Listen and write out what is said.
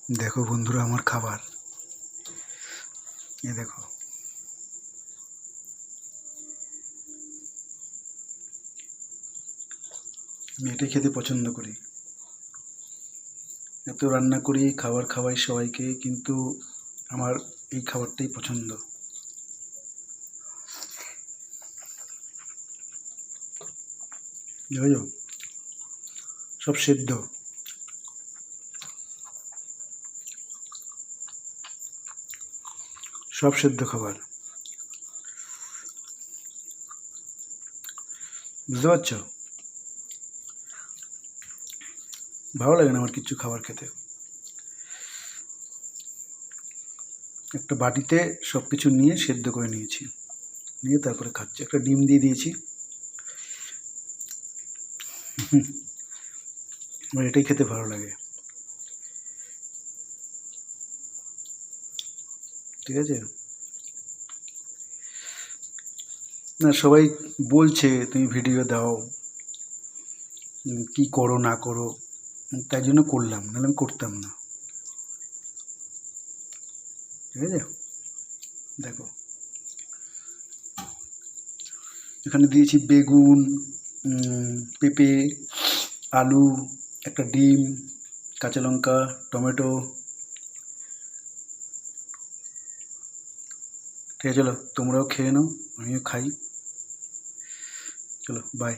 দেখো বন্ধুরা, আমার খাবার এ দেখো। আমি এটাই খেতে পছন্দ করি, এত রান্না করি, খাবার খাওয়াই সবাইকে, কিন্তু আমার এই খাবারটাই পছন্দ। বুঝলো? সব সেদ্ধ, সব সেদ্ধ খাবার, বুঝতে পারছো? ভালো লাগে না আমার কিছু খাবার খেতে। একটা বাটিতে সব কিছু নিয়ে সেদ্ধ করে নিয়েছি, নিয়ে তারপরে খাচ্ছি। একটা ডিম দিয়ে দিয়েছি। আমার এটাই খেতে ভালো লাগে, ঠিক আছে? না, সবাই বলছে তুমি ভিডিও দাও, কি করো না করো, তাই জন্য করলাম, নাহলে আমি করতাম না, ঠিক আছে? দেখো, এখানে দিয়েছি বেগুন, পেঁপে, আলু, একটা ডিম, কাঁচা লঙ্কা, টমেটো। ঠিক আছে, চলো তোমরাও খেয়ে নাও, আমিও খাই। চলো, বাই।